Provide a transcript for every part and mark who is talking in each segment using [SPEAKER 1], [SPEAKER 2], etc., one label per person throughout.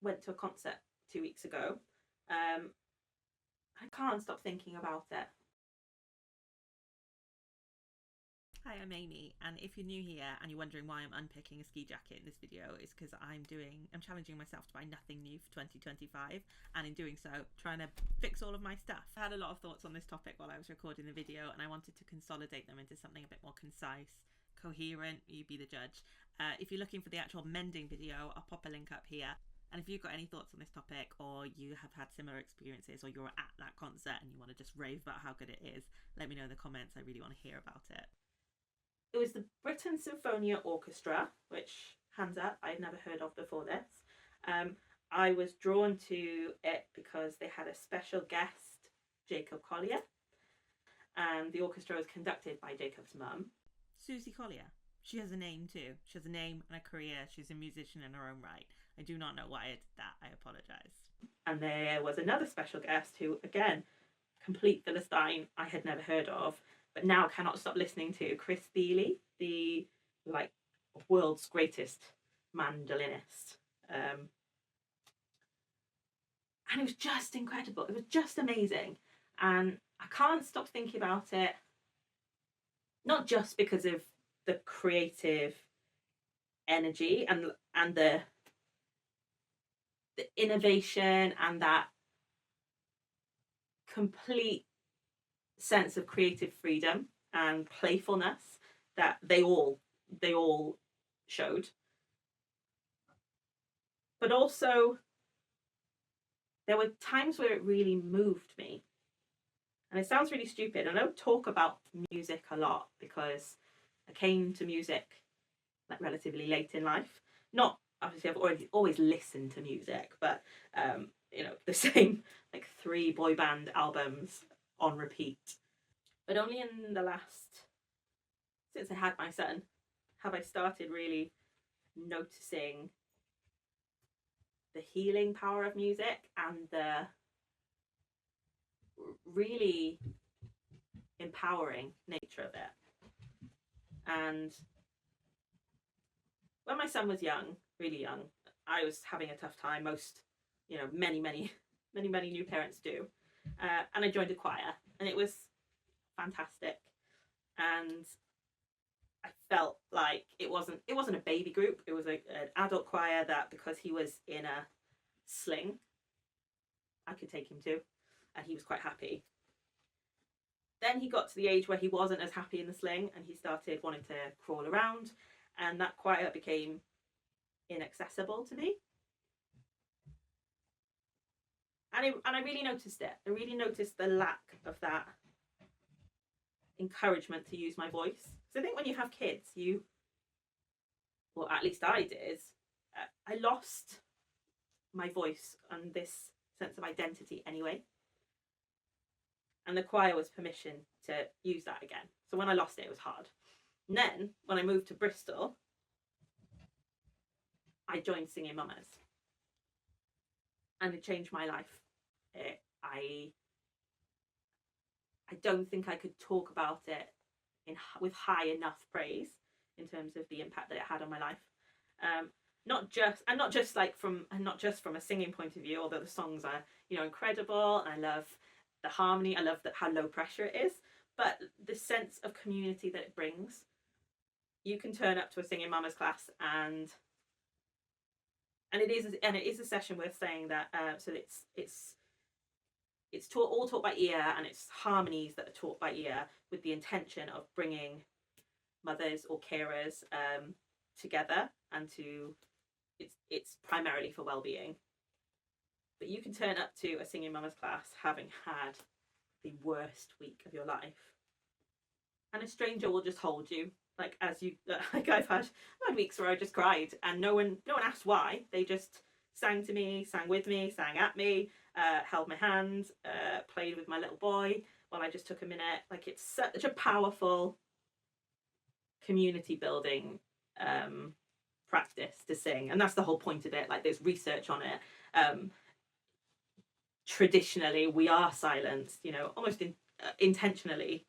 [SPEAKER 1] went to a concert 2 weeks ago. I can't stop thinking about it.
[SPEAKER 2] Hi, I'm Amy, and if you're new here and you're wondering why I'm unpicking a ski jacket in this video, it's because I'm challenging myself to buy nothing new for 2025, and in doing so, trying to fix all of my stuff. I had a lot of thoughts on this topic while I was recording the video, and I wanted to consolidate them into something a bit more concise, coherent. You be the judge. If you're looking for the actual mending video, I'll pop a link up here. And if you've got any thoughts on this topic, or you have had similar experiences, or you're at that concert and you want to just rave about how good it is, let me know in the comments. I really want to hear about it.
[SPEAKER 1] It was the Britain Sinfonia Orchestra, which, hands up, I'd never heard of before this. I was drawn to it because they had a special guest, Jacob Collier, and the orchestra was conducted by Jacob's mum.
[SPEAKER 2] Susie Collier. She has a name too. She has a name and a career. She's a musician in her own right. I do not know why I did that. I apologise.
[SPEAKER 1] And there was another special guest who, again, complete Philistine, I had never heard of, but now cannot stop listening to, Chris Thile, the world's greatest mandolinist. And it was just incredible. It was just amazing. And I can't stop thinking about it, not just because of the creative energy and the innovation and that complete sense of creative freedom and playfulness that they all showed, but also there were times where it really moved me. And it sounds really stupid. I don't talk about music a lot because I came to music like relatively late in life. Not obviously, I've always listened to music, but the same like 3 boy band albums on repeat. But only in the last, since I had my son, have I started really noticing the healing power of music and the really empowering nature of it. And when my son was young, really young, I was having a tough time. Most, many new parents do. And I joined a choir, and it was fantastic. And I felt like it wasn't a baby group. It was an adult choir that, because he was in a sling, I could take him to, and he was quite happy. Then he got to the age where he wasn't as happy in the sling, and he started wanting to crawl around, and that choir became inaccessible to me. And I really noticed it. I really noticed the lack of that encouragement to use my voice. So I think when you have kids, well, at least I did, I lost my voice and this sense of identity anyway. And the choir was permission to use that again. So when I lost it, it was hard. And then when I moved to Bristol, I joined Singing Mamas. And it changed my life. I don't think I could talk about it with high enough praise in terms of the impact that it had on my life. Not just from a singing point of view, although the songs are incredible, and I love the harmony, I love how low pressure it is, but the sense of community that it brings. You can turn up to a Singing Mamas class and it is a session worth saying that. So it's all taught by ear, and it's harmonies that are taught by ear with the intention of bringing mothers or carers together, and it's primarily for well-being. But you can turn up to a Singing Mamas class having had the worst week of your life, and a stranger will just hold you. I've had weeks where I just cried, and no one asked why. They just sang to me, sang with me, sang at me, held my hand, played with my little boy while I just took a minute. Like, it's such a powerful community building practice to sing, and that's the whole point of it. Like, there's research on it. Traditionally, we are silenced, almost intentionally,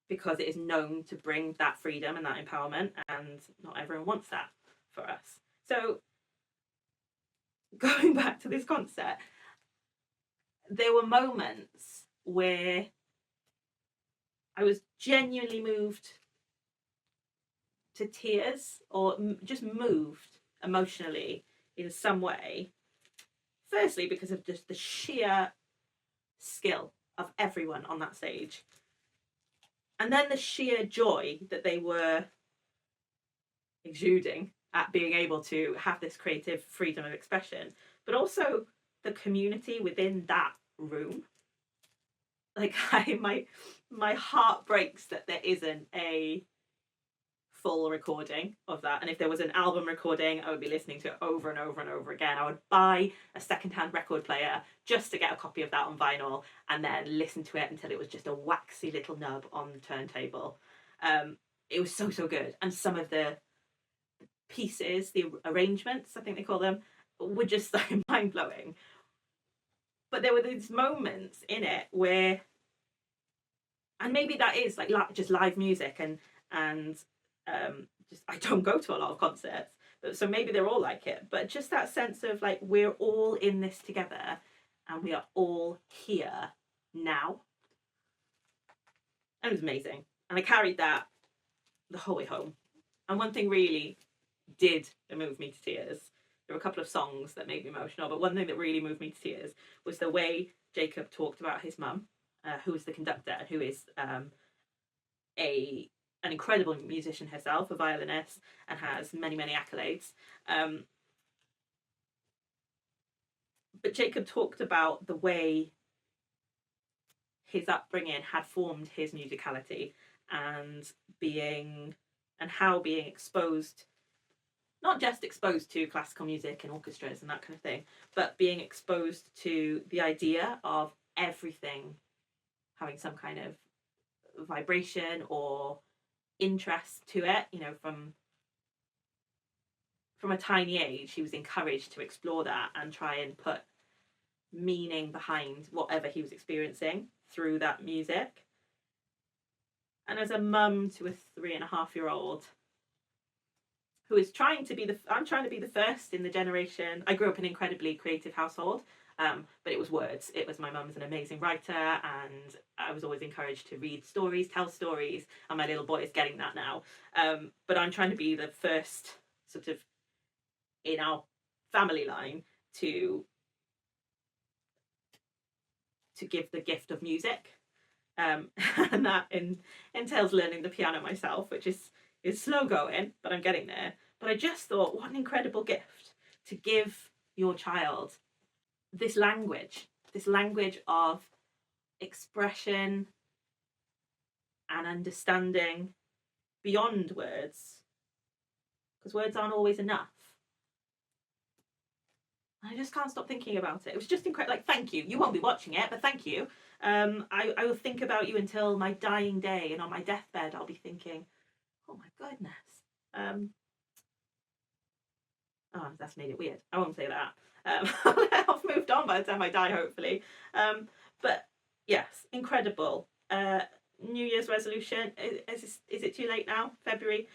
[SPEAKER 1] because it is known to bring that freedom and that empowerment, and not everyone wants that for us. So going back to this concert, there were moments where I was genuinely moved to tears, or just moved emotionally in some way. Firstly, because of just the sheer skill of everyone on that stage, and then the sheer joy that they were exuding at being able to have this creative freedom of expression, but also the community within that room. Like, my heart breaks that there isn't a full recording of that. And if there was an album recording, I would be listening to it over and over and over again. I would buy a secondhand record player just to get a copy of that on vinyl, and then listen to it until it was just a waxy little nub on the turntable. It was so good. And some of the pieces, the arrangements, I think they call them, were just like mind blowing. But there were these moments in it where, and maybe that is like just live music, and just, I don't go to a lot of concerts, but so maybe they're all like it. But just that sense of like, we're all in this together, and we are all here now. And it was amazing, and I carried that the whole way home. And one thing really did move me to tears. There were a couple of songs that made me emotional, but one thing that really moved me to tears was the way Jacob talked about his mum, who is the conductor and who is an incredible musician herself, a violinist, and has many accolades. But Jacob talked about the way his upbringing had formed his musicality, and how being exposed, not just exposed to classical music and orchestras and that kind of thing, but being exposed to the idea of everything having some kind of vibration or interest to it. You know, from a tiny age, he was encouraged to explore that and try and put meaning behind whatever he was experiencing through that music. And as a mum to a 3.5-year-old who is trying to be I'm trying to be the first in the generation. I grew up in an incredibly creative household, but it was words. It was, my mum's an amazing writer, and I was always encouraged to read stories, tell stories, and my little boy is getting that now. But I'm trying to be the first, sort of, in our family line to give the gift of music. And that entails learning the piano myself, which is slow going, but I'm getting there. But I just thought, what an incredible gift to give your child this language of expression and understanding beyond words, because words aren't always enough. I just can't stop thinking about it. It was just incredible. Like, thank you. You won't be watching it, but thank you. I will think about you until my dying day, and on my deathbed I'll be thinking, oh my goodness. Oh, that's made it weird. I won't say that. I've moved on by the time I die, hopefully. But yes, incredible. New Year's resolution. Is it too late now? February.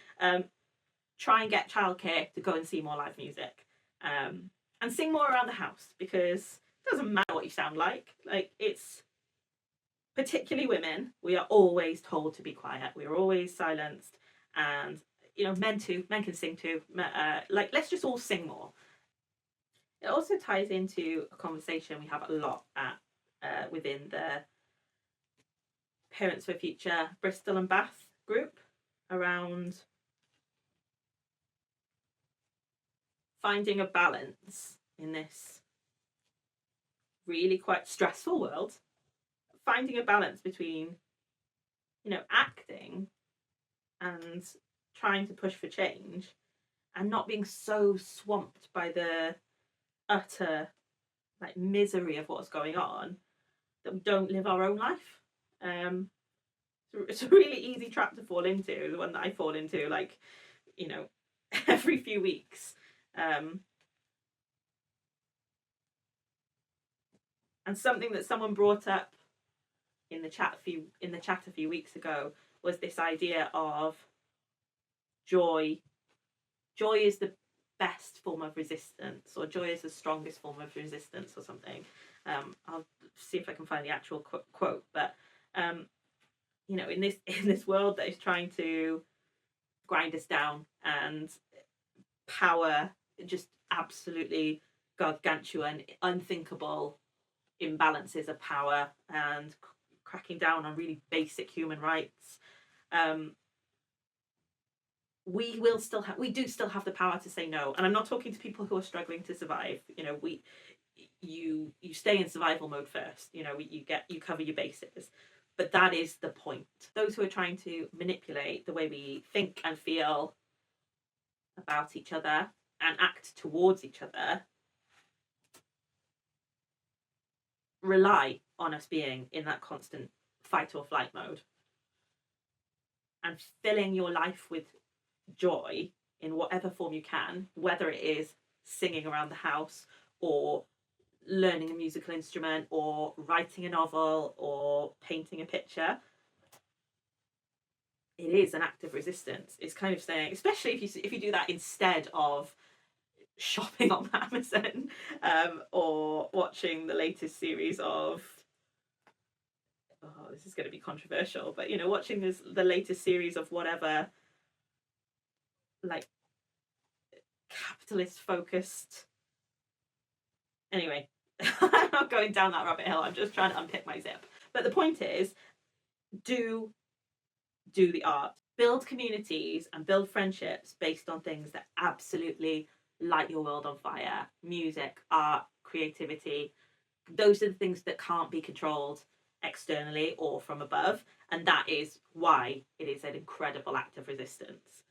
[SPEAKER 1] Try and get childcare to go and see more live music. And sing more around the house, because it doesn't matter what you sound like. Like, it's, particularly women, we are always told to be quiet. We are always silenced. And, you know, men can sing too. Like, let's just all sing more. It also ties into a conversation we have a lot at within the Parents for Future Bristol and Bath group around finding a balance in this really quite stressful world. Finding a balance between, you know, acting and trying to push for change, and not being so swamped by the utter, like, misery of what's going on that we don't live our own life. It's a really easy trap to fall into, the one that I fall into, like, you know, every few weeks. And something that someone brought up in the chat a few weeks ago was this idea of joy. Joy is the best form of resistance, or joy is the strongest form of resistance, or something. I'll see if I can find the actual quote, but you know, in this world that is trying to grind us down, and power just absolutely gargantuan, unthinkable imbalances of power, and cracking down on really basic human rights, we do still have the power to say no. And I'm not talking to people who are struggling to survive. You know, you stay in survival mode first. You know, you cover your bases. But that is the point. Those who are trying to manipulate the way we think and feel about each other and act towards each other rely on us being in that constant fight or flight mode, and filling your life with joy in whatever form you can, whether it is singing around the house, or learning a musical instrument, or writing a novel, or painting a picture. It is an act of resistance. It's kind of saying, especially if you do that instead of shopping on Amazon, or watching the latest series of, this is going to be controversial, but you know, watching the latest series of whatever, like, capitalist focused. Anyway, I'm not going down that rabbit hole. I'm just trying to unpick my zip. But the point is, do the art, build communities and build friendships based on things that absolutely light your world on fire. Music, art, creativity. Those are the things that can't be controlled externally or from above, and that is why it is an incredible act of resistance.